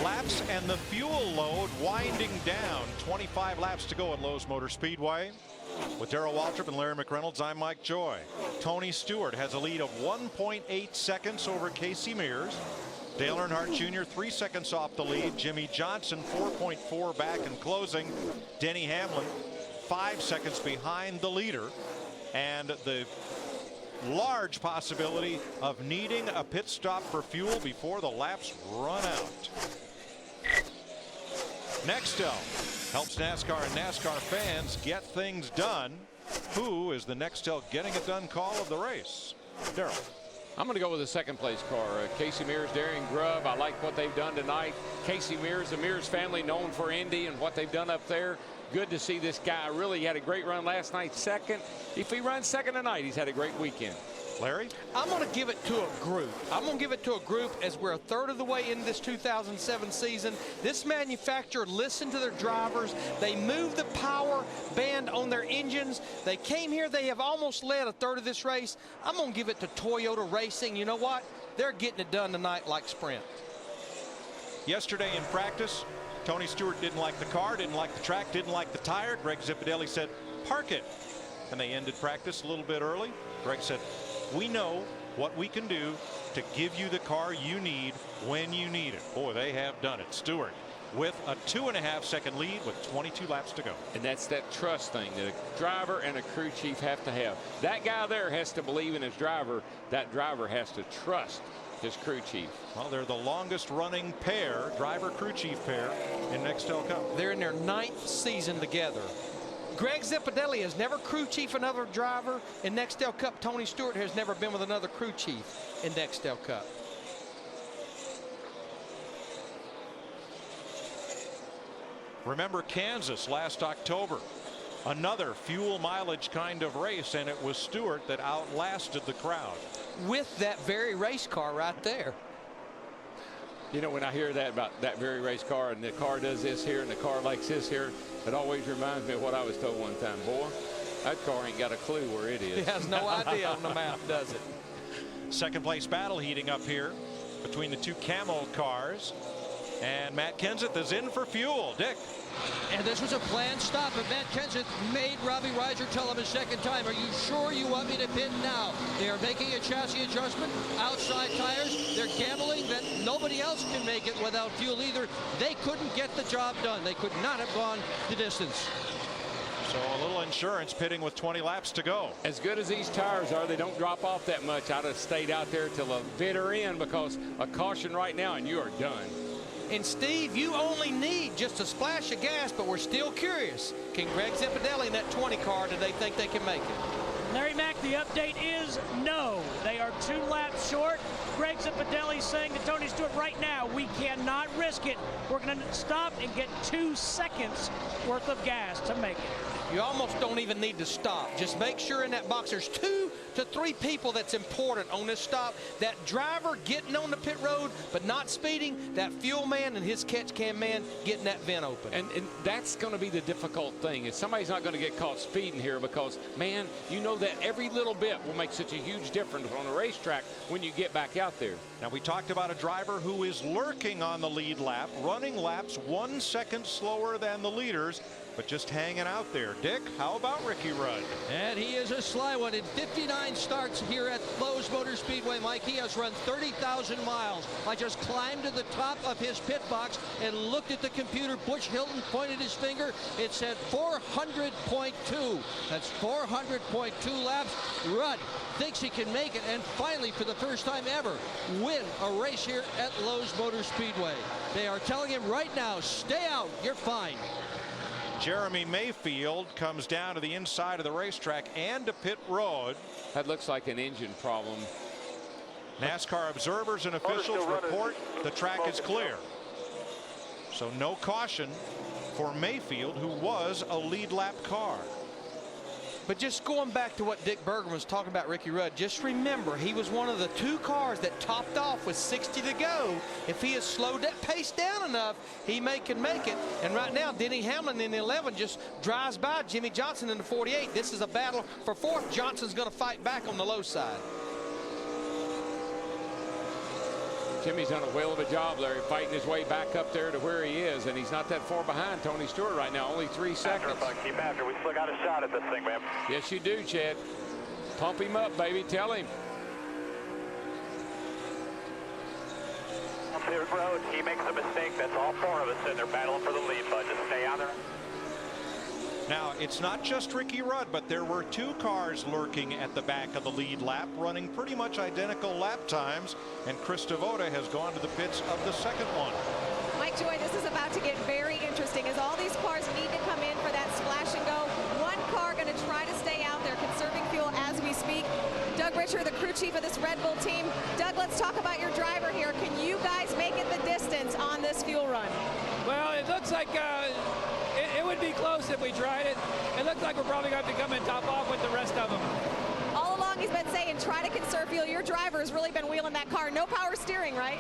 laps and the fuel load winding down. 25 laps to go at Lowe's Motor Speedway. With Darrell Waltrip and Larry McReynolds, I'm Mike Joy. Tony Stewart has a lead of 1.8 seconds over Casey Mears. Dale Earnhardt Jr. 3 seconds off the lead. Jimmy Johnson 4.4 back in closing. Denny Hamlin 5 seconds behind the leader. And the large possibility of needing a pit stop for fuel before the laps run out. Nextel helps NASCAR and NASCAR fans get things done. Who is the Nextel getting it done call of the race? Darrell. I'm going to go with the second place car. Casey Mears, Darian Grubb. I like what they've done tonight. Casey Mears, the Mears family known for Indy and what they've done up there. Good to see this guy. Really had a great run last night. Second. If he runs second tonight, he's had a great weekend. Larry? I'm going to give it to a group. I'm going to give it to a group as we're a third of the way into this 2007 season. This manufacturer listened to their drivers. They moved the power band on their engines. They came here. They have almost led a third of this race. I'm going to give it to Toyota Racing. You know what? They're getting it done tonight like sprint. Yesterday in practice, Tony Stewart didn't like the car, didn't like the track, didn't like the tire. Greg Zipadelli said, park it. And they ended practice a little bit early. Greg said, we know what we can do to give you the car you need when you need it. Boy, they have done it. Stewart with a 2.5 second lead with 22 laps to go. And that's that trust thing that a driver and a crew chief have to have. That guy there has to believe in his driver. That driver has to trust his crew chief. Well, they're the longest running pair, driver crew chief pair in Nextel Cup. They're in their 9th season together. Greg Zipadelli has never crew chief another driver in Nextel Cup. Tony Stewart has never been with another crew chief in Nextel Cup. Remember Kansas last October, another fuel mileage kind of race, and it was Stewart that outlasted the crowd. With that very race car right there. You know, when I hear that about that very race car and the car does this here and the car likes this here, it always reminds me of what I was told one time. Boy, that car ain't got a clue where it is. He has no idea on the map, does it? Second place battle heating up here between the two Camel cars. And Matt Kenseth is in for fuel. Dick. And this was a planned stop, but Matt Kenseth made Robbie Reiser tell him a second time, are you sure you want me to pit now? They are making a chassis adjustment, outside tires. They're gambling that nobody else can make it without fuel either. They couldn't get the job done. They could not have gone the distance. So a little insurance pitting with 20 laps to go. As good as these tires are, they don't drop off that much. I'd have stayed out there till the bitter end because a caution right now and you are done. And Steve, you only need just a splash of gas, but we're still curious. Can Greg Zipadelli in that 20 car, do they think they can make it? Larry Mack, the update is no. They are 2 laps short. Greg Zipadelli saying to Tony Stewart right now, we cannot risk it. We're going to stop and get 2 seconds worth of gas to make it. You almost don't even need to stop. Just make sure in that box there's 2 to 3 people that's important on this stop. That driver getting on the pit road but not speeding, that fuel man and his catch can man getting that vent open. And that's going to be the difficult thing is somebody's not going to get caught speeding here because, man, you know that every little bit will make such a huge difference on a racetrack when you get back out there. Now, we talked about a driver who is lurking on the lead lap, running laps 1 second slower than the leaders, but just hanging out there. Dick, how about Ricky Rudd? And he is a sly one. In 59 starts here at Lowe's Motor Speedway, Mike, he has run 30,000 miles. I just climbed to the top of his pit box and looked at the computer. Butch Hilton pointed his finger. It said 400.2. That's 400.2 laps. Rudd thinks he can make it and finally, for the first time ever, win a race here at Lowe's Motor Speedway. They are telling him right now, stay out, you're fine. Jeremy Mayfield comes down to the inside of the racetrack and to pit road. That looks like an engine problem. NASCAR observers and officials report the track is clear. So no caution for Mayfield, who was a lead lap car. But just going back to what Dick Bergman was talking about Ricky Rudd, just remember he was one of the 2 cars that topped off with 60 to go. If he has slowed that pace down enough, he can make it. And right now, Denny Hamlin in the 11 just drives by Jimmy Johnson in the 48. This is a battle for 4th. Johnson's going to fight back on the low side. Jimmy's done a whale of a job, Larry, fighting his way back up there to where he is, and he's not that far behind Tony Stewart right now, only 3 seconds. Keep after. We still got a shot at this thing, man. Yes, you do, Chad. Pump him up, baby. Tell him. On pit road, he makes a mistake. That's all 4 of us in there battling for the lead, bud. Just stay on there. Now, it's not just Ricky Rudd, but there were 2 cars lurking at the back of the lead lap, running pretty much identical lap times, and Chris Devoda has gone to the pits of the second one. Mike Joy, this is about to get very interesting as all these cars need to come in for that splash and go. One car going to try to stay out there, conserving fuel as we speak. Doug Richer, the crew chief of this Red Bull team. Doug, let's talk about your driver here. Can you guys make it the distance on this fuel run? Well, it looks like it would be close if we tried it. It looks like we're probably going to have to come in top off with the rest of them. All along he's been saying try to conserve fuel. Your driver has really been wheeling that car. No power steering, right?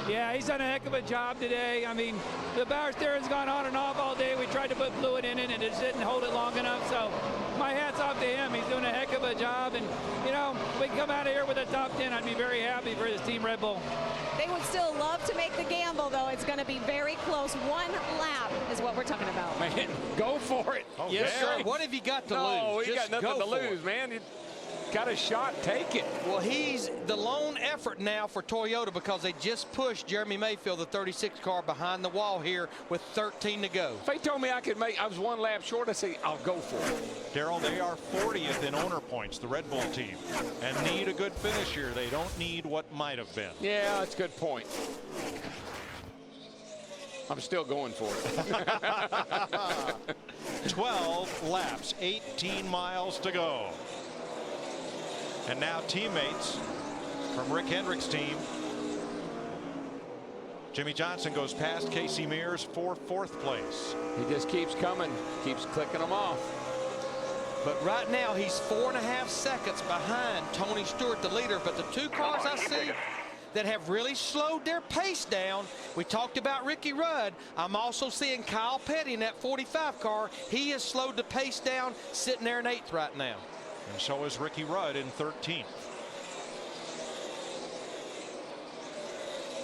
Yeah, he's done a heck of a job today. I mean, the power steering's gone on and off all day. We tried to put fluid in it and it just didn't hold it long enough. So my hat's off to him. He's doing a heck of a job. And, you know, we can come out of here with a top 10. I'd be very happy for this team Red Bull. They would still love to make the gamble, though. It's going to be very close. 1 lap is what we're talking about. Man, go for it. Oh, yes, sir. What have you got to lose? No, he Just got nothing go to for lose, it. man. You got a shot, take it. Well, he's the lone effort now for Toyota because they just pushed Jeremy Mayfield, the 36 car, behind the wall here with 13 to go. If they told me I was 1 lap short, I'd say I'll go for it. Darrell, they are 40th in owner points, the Red Bull team, and need a good finish here. They don't need what might have been. Yeah, that's a good point. I'm still going for it. 12 laps, 18 miles to go. And now teammates from Rick Hendrick's team. Jimmy Johnson goes past Casey Mears for 4th place. He just keeps coming, keeps clicking them off. But right now he's 4.5 seconds behind Tony Stewart, the leader. But the 2 cars I see that have really slowed their pace down. We talked about Ricky Rudd. I'm also seeing Kyle Petty in that 45 car. He has slowed the pace down, sitting there in 8th right now. And so is Ricky Rudd in 13th.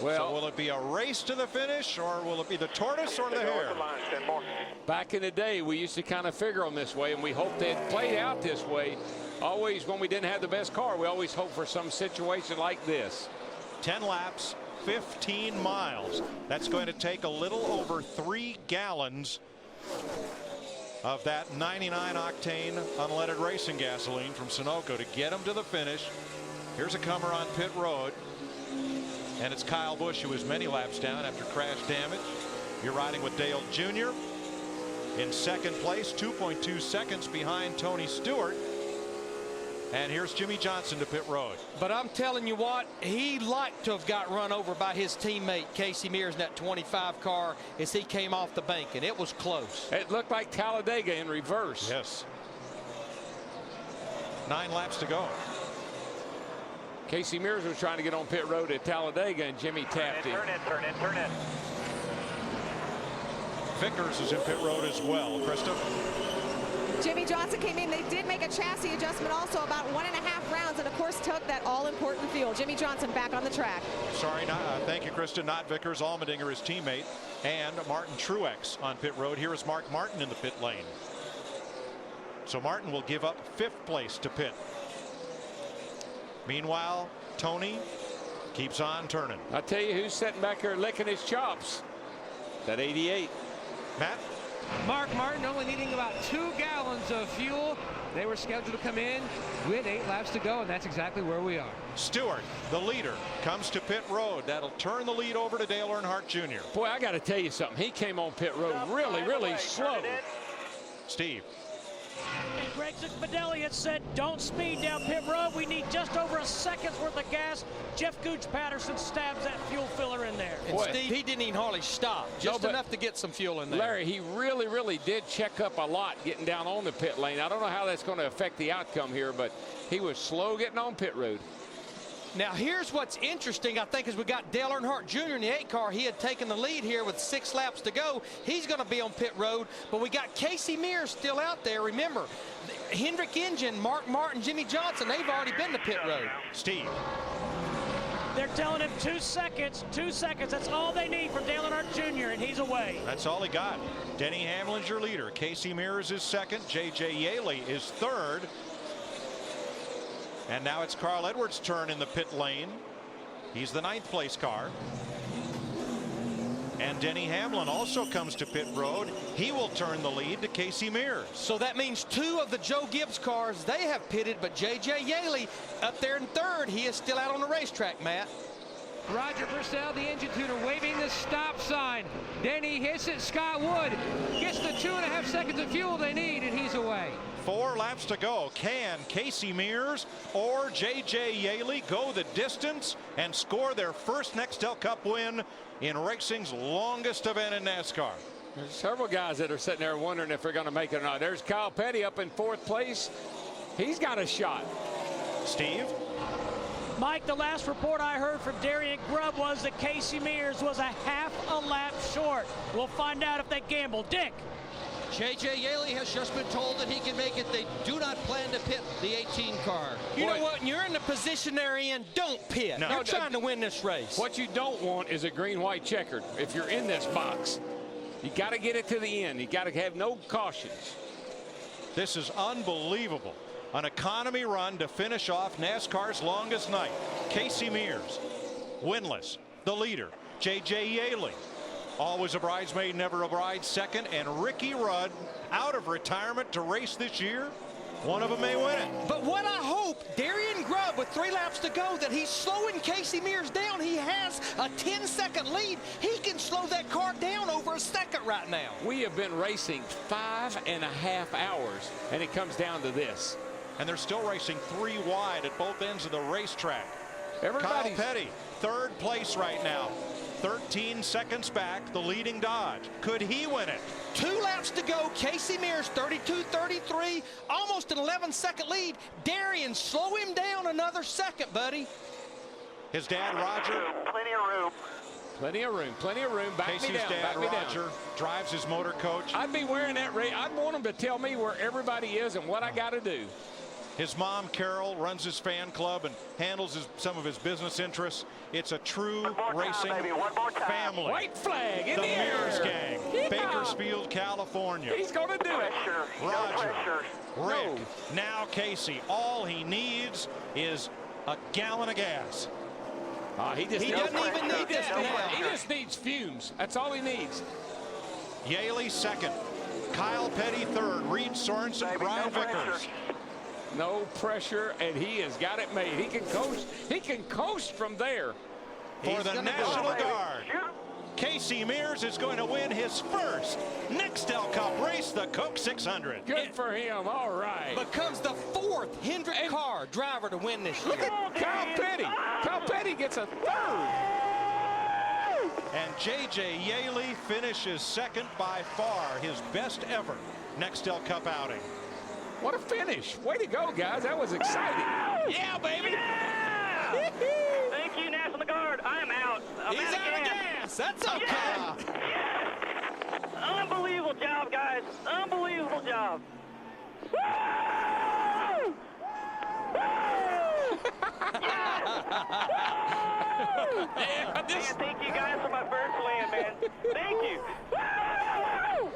Well, so will it be a race to the finish, or will it be the tortoise or the hare? Back in the day, we used to kind of figure them this way, and we hoped they'd played out this way. Always, when we didn't have the best car, we always hoped for some situation like this. 10 laps, 15 miles. That's going to take a little over 3 gallons of that 99 octane unleaded racing gasoline from Sunoco to get them to the finish. Here's a comer on pit road, and it's Kyle Busch, who is many laps down after crash damage. You're riding with Dale Jr. in 2nd place, 2.2 seconds behind Tony Stewart. And here's Jimmy Johnson to pit road. But I'm telling you what, he liked to have got run over by his teammate Casey Mears in that 25 car as he came off the bank, and it was close. It looked like Talladega in reverse. Yes. 9 laps to go. Casey Mears was trying to get on pit road at Talladega, and Jimmy tapped him. Turn in. Vickers is in pit road as well. Krista? Jimmy Johnson came in. They did make a chassis adjustment also about 1.5 rounds, and of course took that all-important fuel. Jimmy Johnson back on the track. Sorry, thank you, Krista. Not Vickers. Allmendinger, his teammate, and Martin Truex on pit road. Here is Mark Martin in the pit lane. So Martin will give up 5th place to pit. Meanwhile, Tony keeps on turning. I tell you who's sitting back here licking his chops. That 88. Matt? Mark Martin only needing about 2 gallons of fuel. They were scheduled to come in with 8 laps to go, and that's exactly where we are. Stewart, the leader, comes to pit road. That'll turn the lead over to Dale Earnhardt Jr. Boy, I got to tell you something. He came on pit road really slow. Steve. And Greg Fidelli had said, don't speed down pit road. We need just over a second's worth of gas. Jeff Gooch Patterson stabs that fuel filler in there. And Steve, he didn't even hardly stop. Just enough to get some fuel in there. Larry, he really did check up a lot getting down on the pit lane. I don't know how that's going to affect the outcome here, but he was slow getting on pit road. Now, here's what's interesting, I think, is we got Dale Earnhardt Jr. in the 8 car. He had taken the lead here with 6 laps to go. He's going to be on pit road, but we got Casey Mears still out there. Remember, the Hendrick engine, Mark Martin, Jimmy Johnson, they've already been to pit road. Steve. They're telling him 2 seconds, 2 seconds. That's all they need from Dale Earnhardt Jr., and he's away. That's all he got. Denny Hamlin's your leader. Casey Mears is second. J.J. Yaley is third. And now it's Carl Edwards' turn in the pit lane. He's the 9th place car. And Denny Hamlin also comes to pit road. He will turn the lead to Casey Mears. So that means 2 of the Joe Gibbs cars, they have pitted, but J.J. Yaley up there in 3rd. He is still out on the racetrack, Matt. Roger Purcell, the engine tuner, waving the stop sign. Denny hits it. Scott Wood gets the 2.5 seconds of fuel they need, and he's away. 4 laps to go. Can Casey Mears or J.J. Yaley go the distance and score their first Nextel Cup win in racing's longest event in NASCAR? There's several guys that are sitting there wondering if they're going to make it or not. There's Kyle Petty up in 4th place. He's got a shot. Steve? Mike, the last report I heard from Darian Grubb was that Casey Mears was a half a lap short. We'll find out if they gamble. Dick. J.J. Yaley has just been told that he can make it. They do not plan to pit the 18 car. You know what? When you're in the position they're in, don't pit. No. You're trying to win this race. What you don't want is a green-white checkered. If you're in this box, you got to get it to the end. You got to have no cautions. This is unbelievable. An economy run to finish off NASCAR's longest night. Casey Mears, winless, the leader. J.J. Yaley, always a bridesmaid, never a bride, second. And Ricky Rudd, out of retirement to race this year. One of them may win it. But what I hope, Darian Grubb with 3 laps to go, that he's slowing Casey Mears down. He has a 10-second lead. He can slow that car down over a second right now. We have been racing 5.5 hours, and it comes down to this. And they're still racing 3 wide at both ends of the racetrack. Kyle Petty, 3rd place right now. 13 seconds back, the leading Dodge. Could he win it? 2 laps to go. Casey Mears 32-33, almost an 11-second lead. Darian, slow him down another second, buddy. His dad, Roger. Plenty of room. Plenty of room, plenty of room. Back Casey's me down, dad, back me down. Roger, drives his motor coach. I'd be wearing that race. I'd want them to tell me where everybody is and what I got to do. His mom, Carol, runs his fan club and handles some of his business interests. It's a true racing family. White flag in the the air. Mears gang, Yeah. Bakersfield, California. He's going to do it. Roger, Rick, now Casey. All he needs is a gallon of gas. He doesn't even need that now. He just needs fumes. That's all he needs. Yaley second. Kyle Petty third. Reed Sorensen, Brian Vickers. No pressure, and he has got it made. He can coast. He can coast from there. For the National Guard, Casey Mears is going to win his first Nextel Cup race, the Coke 600. Good for him. All right. Becomes the 4th Hendrick car driver to win this year. Look at Kyle Petty. Kyle Petty gets a 3rd. And J.J. Yaley finishes second, by far his best ever Nextel Cup outing. What a finish. Way to go, guys. That was exciting. Yeah, baby. Yeah! Thank you, National Guard. I'm out. He's out of gas. That's okay. Yes! Yes! Unbelievable job, guys. Unbelievable job. Woo! Woo! Yeah, Man, thank you guys for my first win, man. Thank you. Woo!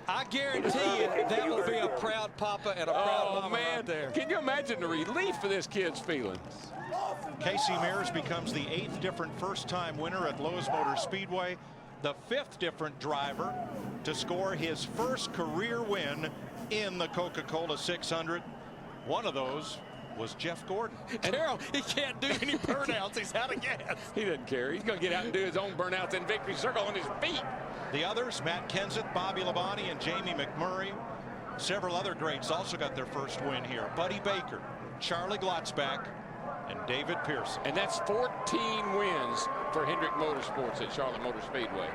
I guarantee you that will be a proud papa and a proud mama right there. Can you imagine the relief for this kid's feeling? Casey Mears becomes the 8th different first-time winner at Lowe's Motor Speedway, the 5th different driver to score his first career win in the Coca-Cola 600. One of those was Jeff Gordon. Carol, he can't do any burnouts. He's out of gas. He doesn't care. He's going to get out and do his own burnouts in victory circle on his feet. The others, Matt Kenseth, Bobby Labonte, and Jamie McMurray. Several other greats also got their first win here. Buddy Baker, Charlie Glotzback, and David Pearson. And that's 14 wins for Hendrick Motorsports at Charlotte Motor Speedway.